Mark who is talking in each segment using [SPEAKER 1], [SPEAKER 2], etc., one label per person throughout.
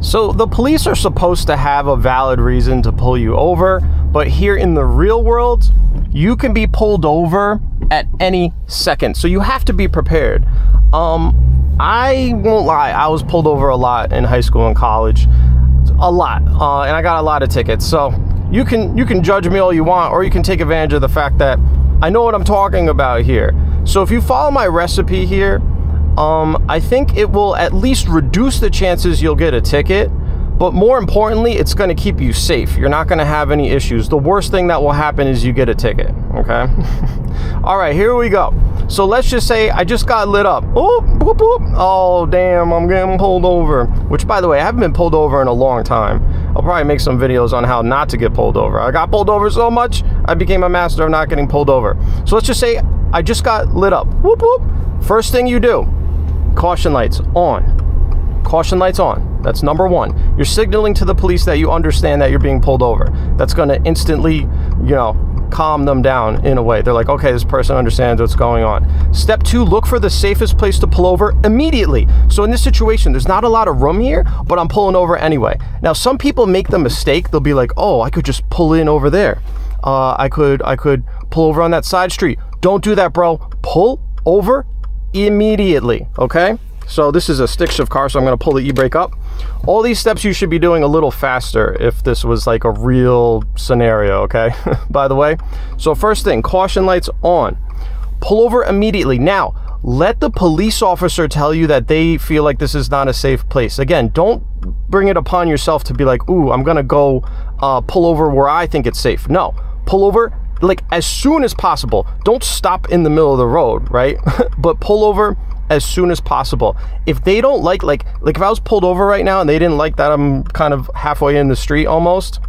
[SPEAKER 1] So the police are supposed to have a valid reason to pull you over, but here in the real world, you can be pulled over at any second. So you have to be prepared. I won't lie, I was pulled over a lot in high school and college. A lot. And I got a lot of tickets. So you can judge me all you want, or you can take advantage of the fact that I know what I'm talking about here. So if you follow my recipe here, I think it will at least reduce the chances you'll get a ticket, but more importantly, it's going to keep you safe. You're not going to have any issues. The worst thing that will happen is you get a ticket, okay? All right, here we go. So let's just say I just got lit up. Oh, boop, boop. Oh, damn, I'm getting pulled over. Which, by the way, I haven't been pulled over in a long time. I'll probably make some videos on how not to get pulled over. I got pulled over so much, I became a master of not getting pulled over. So let's just say I just got lit up. Whoop, whoop. First thing you do, caution lights on. Caution lights on. That's number one. You're signaling to the police that you understand that you're being pulled over. That's going to instantly, calm them down in a way. They're like, okay, this person understands what's going on. Step two, look for the safest place to pull over immediately. So in this situation, there's not a lot of room here, but I'm pulling over anyway. Now, some people make the mistake. They'll be like, oh, I could just pull in over there. I could pull over on that side street. Don't do that, bro. Pull over immediately, okay? So this is a stick shift car, so I'm going to pull the e-brake up. All these steps you should be doing a little faster if this was like a real scenario, okay? By the way. So first thing, caution lights on. Pull over immediately. Now, let the police officer tell you that they feel like this is not a safe place. Again, don't bring it upon yourself to be like, ooh, I'm going to go pull over where I think it's safe. No, pull over like as soon as possible. Don't stop in the middle of the road, right? But pull over as soon as possible. If they don't like if I was pulled over right now and they didn't like that I'm kind of halfway in the street almost,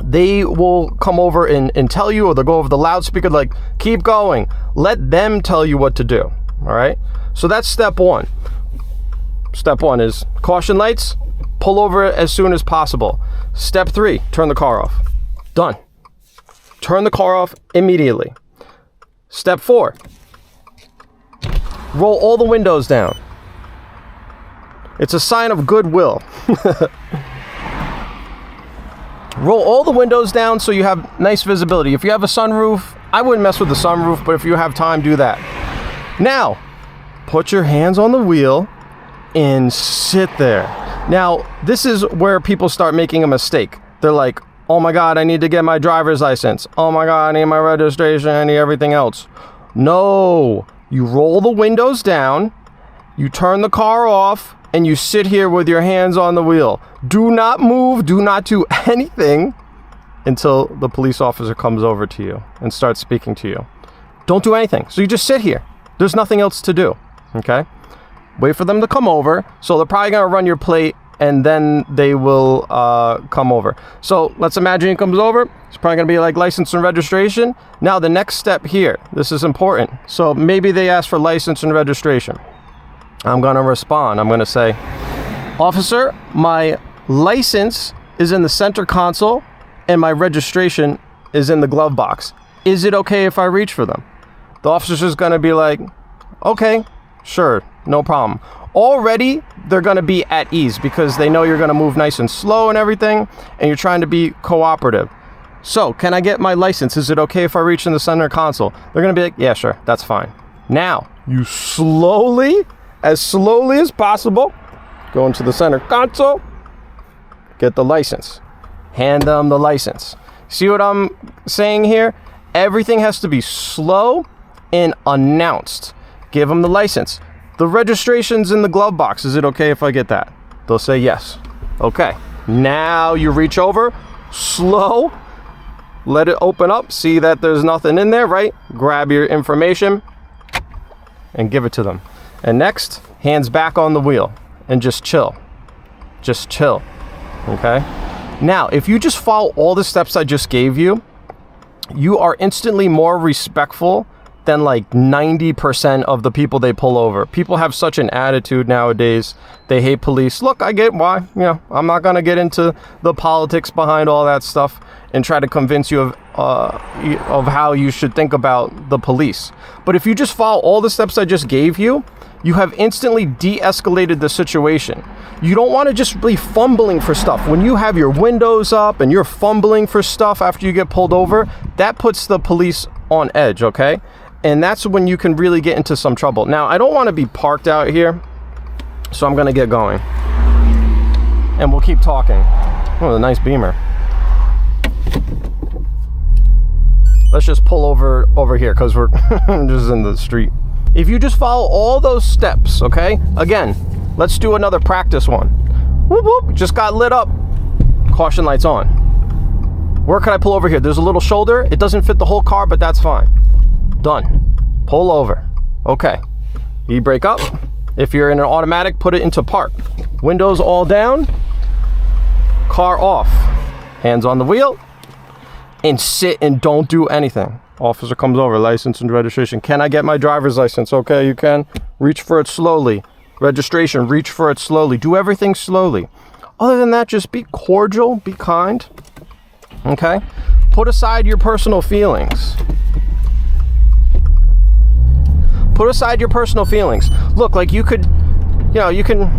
[SPEAKER 1] they will come over and tell you, or they'll go over the loudspeaker like, keep going. Let them tell you what to do, all right? So that's step one. Step one is caution lights, pull over as soon as possible. Step three, turn the car off. Done. Turn the car off immediately. Step four, roll all the windows down. It's a sign of goodwill. Roll all the windows down so you have nice visibility. If you have a sunroof, I wouldn't mess with the sunroof, but if you have time, do that. Now, put your hands on the wheel and sit there. Now, this is where people start making a mistake. They're like, oh my God, I need to get my driver's license. Oh my God, I need my registration, I need everything else. No. You roll the windows down, you turn the car off, and you sit here with your hands on the wheel. Do not move, do not do anything until the police officer comes over to you and starts speaking to you. Don't do anything. So you just sit here. There's nothing else to do, okay? Wait for them to come over. So they're probably gonna run your plate and then they will come over. So let's imagine he comes over. It's probably gonna be like license and registration. Now the next step here, this is important. So maybe they ask for license and registration. I'm gonna respond. I'm gonna say, officer, my license is in the center console and my registration is in the glove box. Is it okay if I reach for them? The officer's just gonna be like, okay, sure, no problem. Already, they're gonna be at ease because they know you're gonna move nice and slow and everything, and you're trying to be cooperative. So, can I get my license? Is it okay if I reach in the center console? They're gonna be like, yeah, sure, that's fine. Now, you slowly as possible, go into the center console, get the license, hand them the license. See what I'm saying here? Everything has to be slow and announced. Give them the license. The registration's in the glove box. Is it okay if I get that? They'll say yes. Okay. Now you reach over, slow, let it open up, see that there's nothing in there, right? Grab your information and give it to them. And next, hands back on the wheel and just chill. Just chill. Okay? Now, if you just follow all the steps I just gave you, you are instantly more respectful than like 90% of the people they pull over. People have such an attitude nowadays. They hate police. Look, I get why. You know, I'm not going to get into the politics behind all that stuff and try to convince you of how you should think about the police. But if you just follow all the steps I just gave you, you have instantly de-escalated the situation. You don't want to just be fumbling for stuff. When you have your windows up and you're fumbling for stuff after you get pulled over, that puts the police on edge, okay? And that's when you can really get into some trouble. Now, I don't want to be parked out here, so I'm going to get going. And we'll keep talking. Oh, a nice Beamer. Let's just pull over here because we're just in the street. If you just follow all those steps, okay? Again, let's do another practice one. Whoop, whoop, just got lit up. Caution lights on. Where can I pull over here? There's a little shoulder. It doesn't fit the whole car, but that's fine. Done. Pull over. Okay. E-brake up. If you're in an automatic, put it into park. Windows all down. Car off. Hands on the wheel. And sit and don't do anything. Officer comes over. License and registration. Can I get my driver's license? Okay, you can. Reach for it slowly. Registration. Reach for it slowly. Do everything slowly. Other than that, just be cordial. Be kind. Okay? Put aside your personal feelings. Put aside your personal feelings. Look, like you could, you can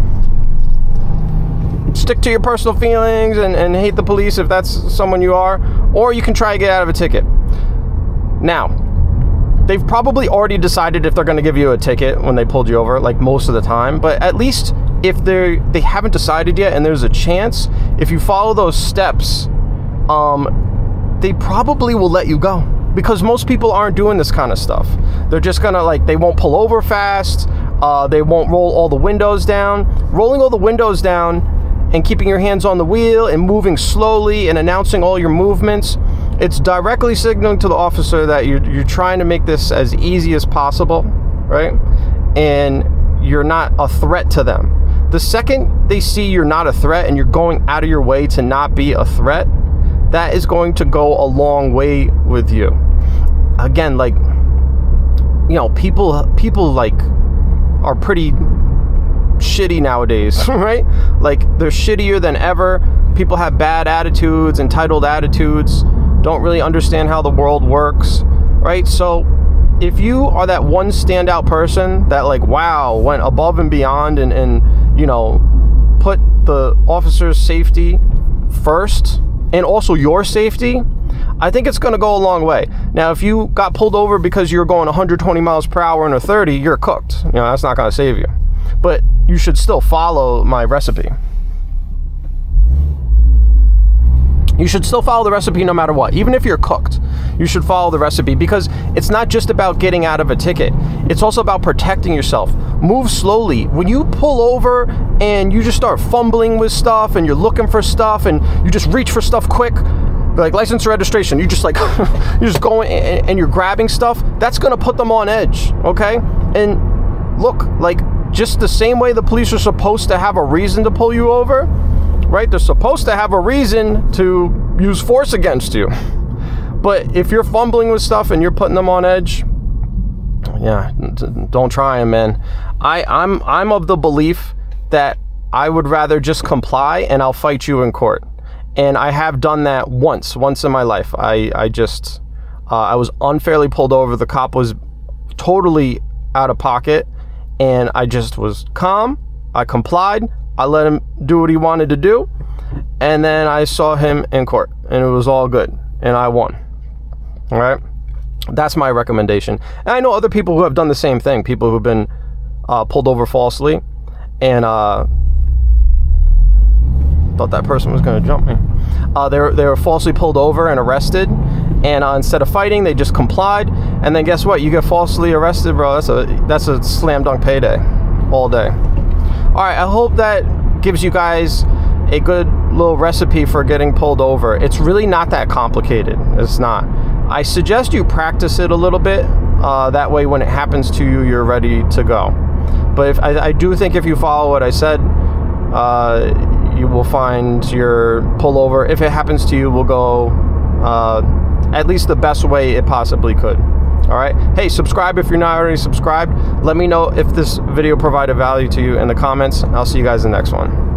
[SPEAKER 1] stick to your personal feelings and hate the police if that's someone you are, or you can try to get out of a ticket. Now, they've probably already decided if they're going to give you a ticket when they pulled you over, like most of the time, but at least if they haven't decided yet and there's a chance, if you follow those steps, they probably will let you go. Because most people aren't doing this kind of stuff. They're just gonna they won't pull over fast. They won't roll all the windows down. Rolling all the windows down and keeping your hands on the wheel and moving slowly and announcing all your movements, it's directly signaling to the officer that you're trying to make this as easy as possible, right? And you're not a threat to them. The second they see you're not a threat and you're going out of your way to not be a threat, that is going to go a long way with you. Again, people are pretty shitty nowadays, right? Like, they're shittier than ever. People have bad attitudes, entitled attitudes, don't really understand how the world works, right? So if you are that one standout person that went above and beyond and put the officer's safety first, and also your safety, I think it's going to go a long way. Now, if you got pulled over because you're going 120 miles per hour in a 30, you're cooked. That's not going to save you. But you should still follow my recipe. You should still follow the recipe no matter what. Even if you're cooked, you should follow the recipe, because it's not just about getting out of a ticket. It's also about protecting yourself. Move slowly. When you pull over and you just start fumbling with stuff and you're looking for stuff and you just reach for stuff quick, like license or registration, you just you're just going and you're grabbing stuff, that's going to put them on edge, okay? And look, just the same way the police are supposed to have a reason to pull you over, right? They're supposed to have a reason to use force against you. But if you're fumbling with stuff and you're putting them on edge, yeah, don't try them, man. I'm of the belief that I would rather just comply and I'll fight you in court. And I have done that once in my life. I was unfairly pulled over. The cop was totally out of pocket, and I just was calm. I complied. I let him do what he wanted to do, and then I saw him in court, and it was all good, and I won. All right? That's my recommendation. And I know other people who have done the same thing, people who've been pulled over falsely, and thought that person was going to jump me. They were falsely pulled over and arrested, and instead of fighting, they just complied, and then guess what? You get falsely arrested, bro. That's a slam dunk payday all day. All right, I hope that gives you guys a good little recipe for getting pulled over. It's really not that complicated. It's not. I suggest you practice it a little bit. That way, when it happens to you, you're ready to go. But I do think if you follow what I said, you will find your pullover, if it happens to you, will go at least the best way it possibly could. All right. Hey, subscribe if you're not already subscribed. Let me know if this video provided value to you in the comments. I'll see you guys in the next one.